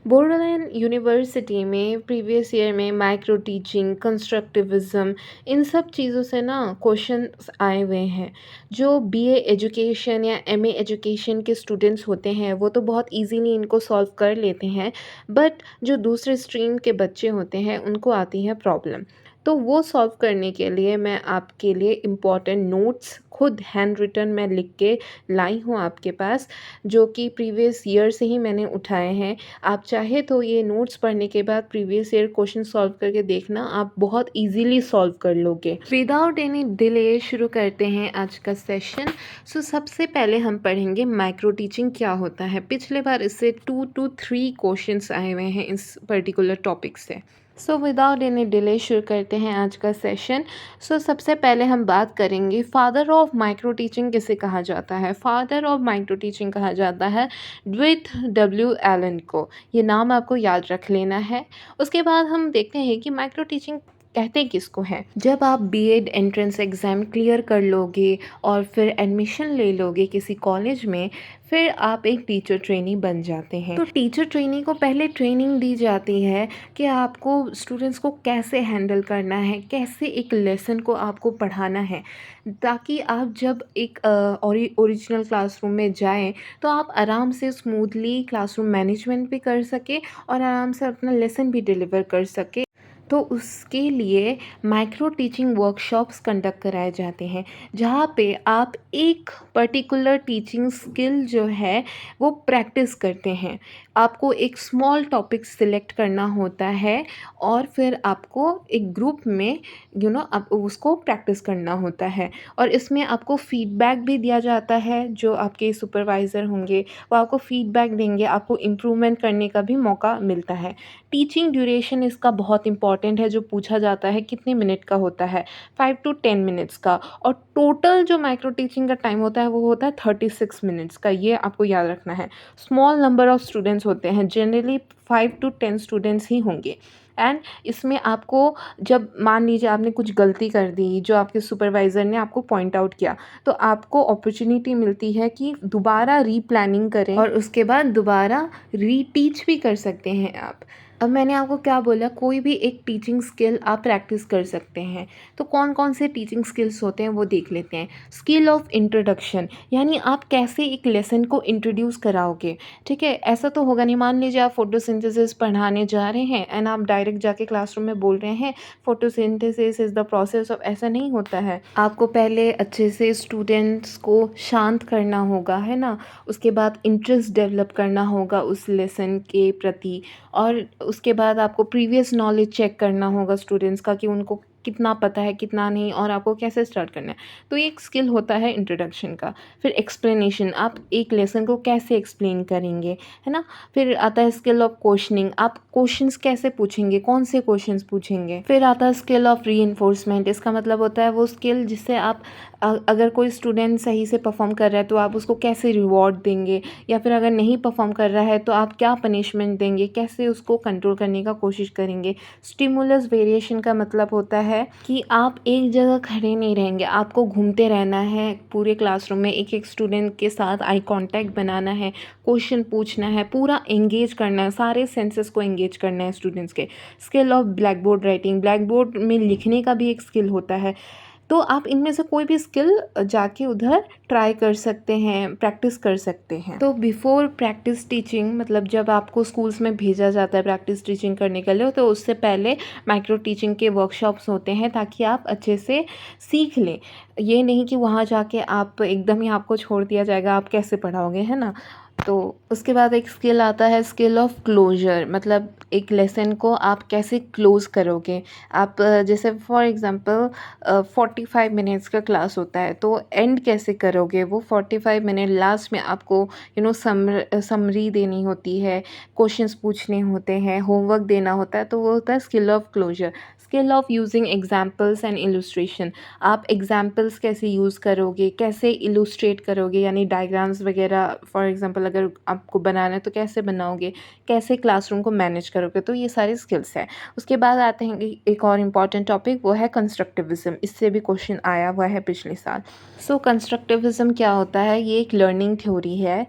बोर्डोलैंड university में previous year में micro teaching, constructivism इन सब चीज़ों से ना क्वेश्चंस आए हुए हैं। जो बीए एजुकेशन या एमए एजुकेशन के स्टूडेंट्स होते हैं वो तो बहुत इजीली इनको सॉल्व कर लेते हैं, बट जो दूसरे स्ट्रीम के बच्चे होते हैं उनको आती है प्रॉब्लम। तो वो सॉल्व करने के लिए मैं आपके लिए इम्पॉर्टेंट नोट्स खुद हैंड रिटन में लिख के लाई हूँ आपके पास, जो कि प्रीवियस ईयर से ही मैंने उठाए हैं। आप चाहे तो ये नोट्स पढ़ने के बाद प्रीवियस ईयर क्वेश्चन सॉल्व करके देखना, आप बहुत इजीली सॉल्व कर लोगे। विदाउट एनी डिले शुरू करते हैं आज का सेशन। सबसे पहले हम पढ़ेंगे माइक्रो टीचिंग क्या होता है। पिछले बार इससे 2 to 3 क्वेश्चंस आए हुए हैं इस पर्टिकुलर टॉपिक से। विदाउट एनी डिले शुरू करते हैं आज का सेशन। सबसे पहले हम बात करेंगे फादर ऑफ माइक्रो टीचिंग किसे कहा जाता है। फादर ऑफ माइक्रो टीचिंग कहा जाता है ड्विथ डब्ल्यू एलन को। ये नाम आपको याद रख लेना है। उसके बाद हम देखते हैं कि माइक्रो टीचिंग कहते किसको है। जब आप बीएड एंट्रेंस एग्ज़ाम क्लियर कर लोगे और फिर एडमिशन ले लोगे किसी कॉलेज में, फिर आप एक टीचर ट्रेनी बन जाते हैं। तो टीचर ट्रेनी को पहले ट्रेनिंग दी जाती है कि आपको स्टूडेंट्स को कैसे हैंडल करना है, कैसे एक लेसन को आपको पढ़ाना है, ताकि आप जब एक ओरिजिनल क्लासरूम में जाएं तो आप आराम से स्मूथली क्लासरूम मैनेजमेंट भी कर सके और आराम से अपना लेसन भी डिलीवर कर सके। तो उसके लिए माइक्रो टीचिंग वर्कशॉप्स कंडक्ट कराए जाते हैं, जहाँ पे आप एक पर्टिकुलर टीचिंग स्किल जो है वो प्रैक्टिस करते हैं। आपको एक स्मॉल टॉपिक सिलेक्ट करना होता है और फिर आपको एक ग्रुप में आप उसको प्रैक्टिस करना होता है। और इसमें आपको फीडबैक भी दिया जाता है। जो आपके सुपरवाइज़र होंगे वो आपको फीडबैक देंगे, आपको इम्प्रूवमेंट करने का भी मौका मिलता है। टीचिंग ड्यूरेशन इसका बहुत इंपॉर्टेंट है, जो पूछा जाता है कितने मिनट का होता है, 5 to 10 मिनट्स का। और टोटल जो माइक्रो टीचिंग का टाइम होता है वो होता है 36 मिनट्स का। ये आपको याद रखना है। स्मॉल नंबर ऑफ़ स्टूडेंट्स होते हैं, जनरली 5 to 10 स्टूडेंट्स ही होंगे। एंड इसमें आपको, जब मान लीजिए आपने कुछ गलती कर दी जो आपके सुपरवाइज़र ने आपको पॉइंट आउट किया, तो आपको अपॉर्चुनिटी मिलती है कि दोबारा रीप्लानिंग करें और उसके बाद दोबारा रीटीच भी कर सकते हैं आप। अब मैंने आपको क्या बोला, कोई भी एक टीचिंग स्किल आप प्रैक्टिस कर सकते हैं। तो कौन कौन से टीचिंग स्किल्स होते हैं वो देख लेते हैं। स्किल ऑफ इंट्रोडक्शन, यानी आप कैसे एक लेसन को इंट्रोड्यूस कराओगे। ठीक है, ऐसा तो होगा नहीं, मान लीजिए आप फोटोसिंथेसिस पढ़ाने जा रहे हैं एंड आप डायरेक्ट जाके क्लासरूम में बोल रहे हैं photosynthesis is the process of, ऐसा नहीं होता है। आपको पहले अच्छे से स्टूडेंट्स को शांत करना होगा, है ना। उसके बाद इंटरेस्ट डेवलप करना होगा उस लेसन के प्रति, और उसके बाद आपको प्रीवियस नॉलेज चेक करना होगा स्टूडेंट्स का कि उनको कितना पता है कितना नहीं, और आपको कैसे स्टार्ट करना है। तो ये एक स्किल होता है इंट्रोडक्शन का। फिर एक्सप्लेनेशन, आप एक लेसन को कैसे एक्सप्लेन करेंगे, है ना। फिर आता है स्किल ऑफ क्वेश्चनिंग, आप क्वेश्चंस कैसे पूछेंगे, कौन से क्वेश्चंस पूछेंगे। फिर आता है स्किल ऑफ रीइंफोर्समेंट, इसका मतलब होता है वो स्किल जिससे आप अगर कोई स्टूडेंट सही से परफॉर्म कर रहा है तो आप उसको कैसे रिवॉर्ड देंगे, या फिर अगर नहीं परफॉर्म कर रहा है तो आप क्या पनिशमेंट देंगे, कैसे उसको कंट्रोल करने का कोशिश करेंगे। स्टिमुलस वेरिएशन का मतलब होता है कि आप एक जगह खड़े नहीं रहेंगे, आपको घूमते रहना है पूरे क्लासरूम में, एक एक स्टूडेंट के साथ आई कांटेक्ट बनाना है, क्वेश्चन पूछना है, पूरा एंगेज करना है, सारे सेंसेस को एंगेज करना है स्टूडेंट्स के। Skill of black board writing, black board में लिखने का भी एक स्किल होता है। तो आप इनमें से कोई भी स्किल जाके उधर ट्राई कर सकते हैं, प्रैक्टिस कर सकते हैं। तो बिफोर प्रैक्टिस टीचिंग, मतलब जब आपको स्कूल्स में भेजा जाता है प्रैक्टिस टीचिंग करने के लिए, तो उससे पहले माइक्रो टीचिंग के वर्कशॉप्स होते हैं ताकि आप अच्छे से सीख लें। ये नहीं कि वहाँ जाके आप एकदम ही आपको छोड़ दिया जाएगा, आप कैसे पढ़ाओगे, है ना। तो उसके बाद एक स्किल आता है स्किल ऑफ क्लोजर, मतलब एक लेसन को आप कैसे क्लोज़ करोगे। आप जैसे फॉर एग्ज़ाम्पल 45 मिनट्स का क्लास होता है, तो एंड कैसे करोगे वो 45 मिनट। लास्ट में आपको समरी देनी होती है, क्वेश्चंस पूछने होते हैं, होमवर्क देना होता है, तो वो होता है skill of closure. Skill of using examples and illustration, आप एग्जाम्पल्स कैसे यूज़ करोगे, कैसे इलुस्ट्रेट करोगे, यानी डायग्राम्स वगैरह फॉर एग्जांपल अगर आपको बनाना है तो कैसे बनाओगे, कैसे क्लासरूम को मैनेज करोगे। तो ये सारी स्किल्स हैं। उसके बाद आते हैं एक और इम्पॉर्टेंट टॉपिक, वो है कंस्ट्रक्टिविज़म। इससे भी क्वेश्चन आया हुआ है पिछले साल। कंस्ट्रक्टिविज़म क्या होता है, ये एक लर्निंग थ्योरी है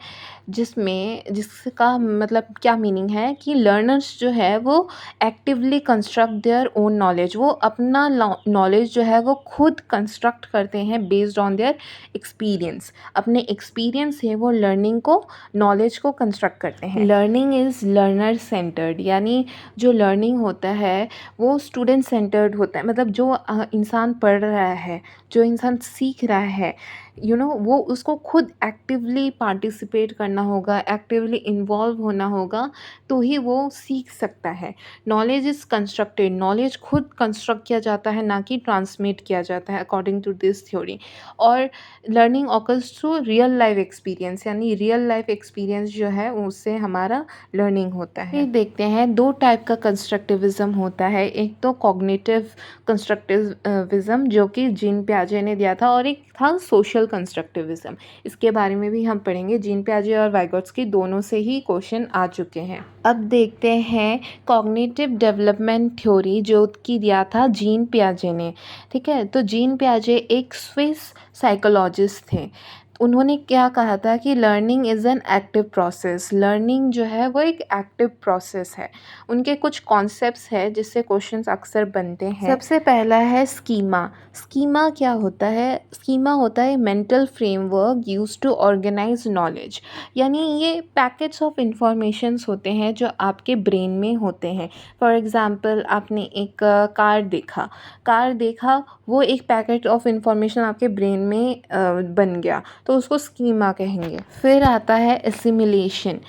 जिसका मतलब क्या मीनिंग है कि लर्नर्स जो है वो actively construct their own knowledge, वो अपना नॉलेज जो है वो खुद कंस्ट्रक्ट करते हैं बेस्ड ऑन देयर एक्सपीरियंस। अपने एक्सपीरियंस से वो लर्निंग को, नॉलेज को कंस्ट्रक्ट करते हैं। लर्निंग इज़ लर्नर सेंटर्ड, यानी जो लर्निंग होता है वो स्टूडेंट सेंटर्ड होता है। मतलब जो इंसान पढ़ रहा है, जो इंसान सीख रहा है, वो उसको खुद एक्टिवली पार्टिसिपेट करना होगा, एक्टिवली इन्वॉल्व होना होगा, तो ही वो सीख सकता है। नॉलेज इज़ कंस्ट्रक्टेड, नॉलेज खुद कंस्ट्रक्ट किया जाता है, ना कि ट्रांसमिट किया जाता है अकॉर्डिंग टू दिस थ्योरी। और learning occurs through real life experience, यानी रियल लाइफ एक्सपीरियंस जो है उससे हमारा लर्निंग होता है। फिर देखते हैं दो टाइप का कंस्ट्रक्टिविज़म होता है। एक तो कॉग्निटिव कंस्ट्रक्टिविज़म जो कि जीन पियाजे ने दिया था, और एक था सोशल कंस्ट्रक्टिविज़म। इसके बारे में भी हम पढ़ेंगे। जीन पियाजे और वाइगोत्स्की दोनों से ही क्वेश्चन आ चुके हैं। अब देखते हैं कॉग्निटिव डेवलपमेंट थ्योरी जो कि दिया था जीन पियाजे ने। ठीक है, तो जीन पियाजे एक स्विस साइकोलॉजिस्ट थे। उन्होंने क्या कहा था कि learning is an active process. Learning जो है वो एक एक्टिव प्रोसेस है। उनके कुछ कॉन्सेप्ट्स हैं जिससे क्वेश्चंस अक्सर बनते हैं। सबसे पहला है स्कीमा। स्कीमा क्या होता है? स्कीमा होता है mental framework used to organise knowledge, यानी ये पैकेट्स ऑफ इंफॉर्मेशंस होते हैं जो आपके ब्रेन में होते हैं। फॉर एग्ज़ाम्पल, आपने एक कार देखा, वो एक पैकेट ऑफ इंफॉर्मेशन आपके ब्रेन में बन गया, तो उसको स्कीमा कहेंगे। फिर आता है assimilation,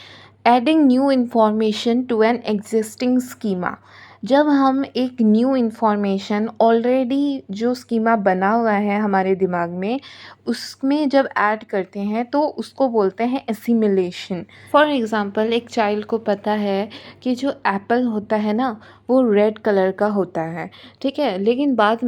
adding new information to an existing schema. जब हम एक न्यू इन्फॉर्मेशन ऑलरेडी जो स्कीमा बना हुआ है हमारे दिमाग में, उसमें जब ऐड करते हैं तो उसको बोलते हैं एसिमिलेशन। फॉर एग्ज़ाम्पल, एक चाइल्ड को पता है कि जो एप्पल होता है ना वो रेड कलर का होता है, ठीक है, लेकिन बाद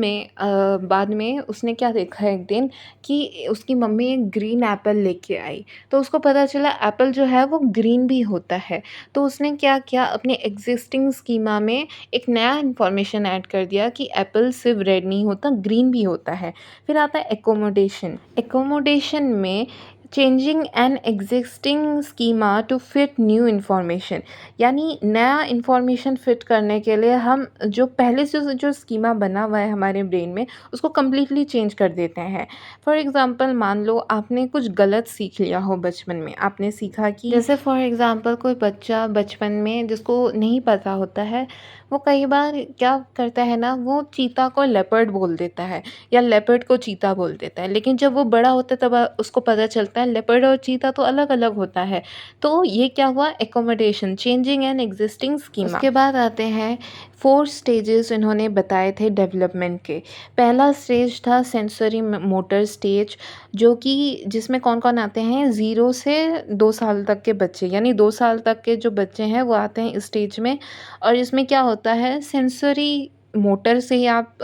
में उसने क्या देखा एक दिन कि उसकी मम्मी एक ग्रीन एप्पल लेके आई, तो उसको पता चला एप्पल जो है वो ग्रीन भी होता है। तो उसने क्या किया, अपने एग्जिस्टिंग स्कीमा में एक नया इन्फॉर्मेशन ऐड कर दिया कि एप्पल सिर्फ रेड नहीं होता, ग्रीन भी होता है। फिर आता है एकोमोडेशन। एकोमोडेशन में changing an existing schema to fit new information, यानी नया इन्फॉर्मेशन फिट करने के लिए हम जो पहले से जो स्कीमा बना हुआ है हमारे ब्रेन में उसको कम्प्लीटली चेंज कर देते हैं। फॉर एग्ज़ाम्पल, मान लो आपने कुछ गलत सीख लिया हो बचपन में। आपने सीखा कि जैसे फॉर एग्ज़ाम्पल कोई बच्चा बचपन में जिसको नहीं पता होता है, वो कई बार क्या करता है ना, वो चीता को लेपर्ड बोल देता है या लेपर्ड को चीता बोल देता है, लेकिन जब वो बड़ा होता है तब उसको पता चलता है लेपर्ड और चीता तो अलग अलग होता है। तो ये क्या हुआ, accommodation, changing an existing schema. उसके बाद आते हैं 4 स्टेजेस इन्होंने बताए थे डेवलपमेंट के। पहला स्टेज था सेंसरी मोटर स्टेज, जो कि जिसमें कौन कौन आते हैं, 0 से 2 साल तक के बच्चे, यानी 2 साल तक के जो बच्चे हैं वो आते हैं इस स्टेज में। और इसमें क्या होता है, सेंसरी मोटर से ही आप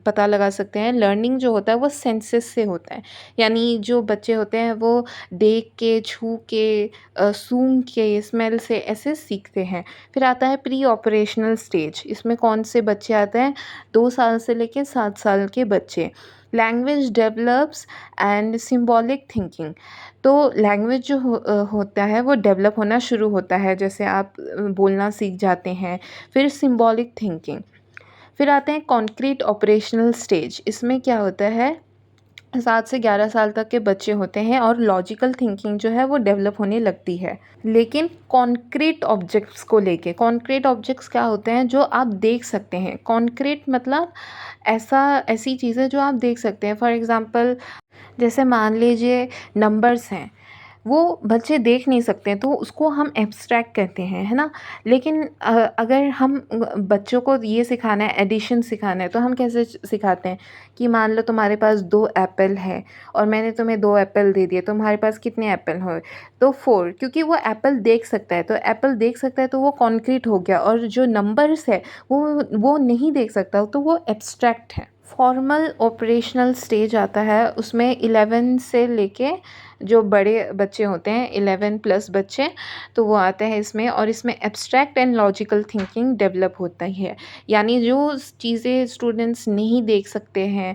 पता लगा सकते हैं। लर्निंग जो होता है वो सेंसेस से होता है, यानी जो बच्चे होते हैं वो देख के, छू के, सूंघ के, स्मेल से ऐसे सीखते हैं। फिर आता है प्री ऑपरेशनल स्टेज। इसमें कौन से बच्चे आते हैं, 2 साल से लेके 7 साल के बच्चे। Language develops and symbolic thinking. तो लैंग्वेज जो होता है वो डेवलप होना शुरू होता है, जैसे आप बोलना सीख जाते हैं। फिर सिंबॉलिक थिंकिंग। फिर आते हैं कॉन्क्रीट ऑपरेशनल स्टेज। इसमें क्या होता है, 7 से 11 साल तक के बच्चे होते हैं और लॉजिकल थिंकिंग जो है वो डेवलप होने लगती है, लेकिन कॉन्क्रीट ऑब्जेक्ट्स को लेके। कॉन्क्रीट ऑब्जेक्ट्स क्या होते हैं, जो आप देख सकते हैं। कॉन्क्रीट मतलब ऐसी चीज़ें जो आप देख सकते हैं। फॉर एग्ज़ाम्पल, जैसे मान लीजिए नंबर्स हैं, वो बच्चे देख नहीं सकते, तो उसको हम एब्स्ट्रैक्ट कहते हैं, है ना। लेकिन अगर हम बच्चों को ये सिखाना है, एडिशन सिखाना है, तो हम कैसे सिखाते हैं कि मान लो तुम्हारे पास 2 एप्पल है और मैंने तुम्हें 2 एप्पल दे दिए, तुम्हारे पास कितने एप्पल हुए, तो 4, क्योंकि वो एप्पल देख सकता है। तो एप्पल देख सकता है तो वो कॉन्क्रीट हो गया, और जो नंबर्स है वो नहीं देख सकता, तो वो एब्स्ट्रैक्ट है। फॉर्मल ऑपरेशनल स्टेज आता है, उसमें 11 से लेके जो बड़े बच्चे होते हैं 11 प्लस बच्चे, तो वो आते हैं इसमें, और इसमें abstract and logical thinking develop होता ही है। यानी जो चीज़ें स्टूडेंट्स नहीं देख सकते हैं,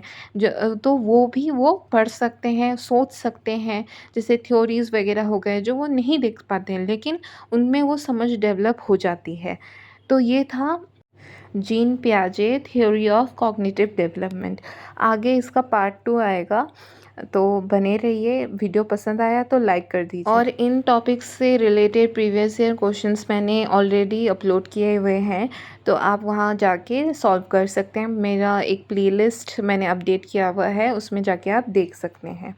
तो वो भी वो पढ़ सकते हैं, सोच सकते हैं। जैसे थ्योरीज़ वगैरह हो गए जो वो नहीं देख पाते हैं, लेकिन उनमें वो समझ डेवलप हो जाती है। तो ये था जीन पियाजे थ्योरी ऑफ कॉग्निटिव डेवलपमेंट। आगे इसका पार्ट 2 आएगा, तो बने रहिए। वीडियो पसंद आया तो लाइक कर दीजिए। और इन टॉपिक्स से रिलेटेड प्रीवियस ईयर क्वेश्चंस मैंने ऑलरेडी अपलोड किए हुए हैं, तो आप वहाँ जाके सॉल्व कर सकते हैं। मेरा एक प्लेलिस्ट मैंने अपडेट किया हुआ है, उसमें जाके आप देख सकते हैं।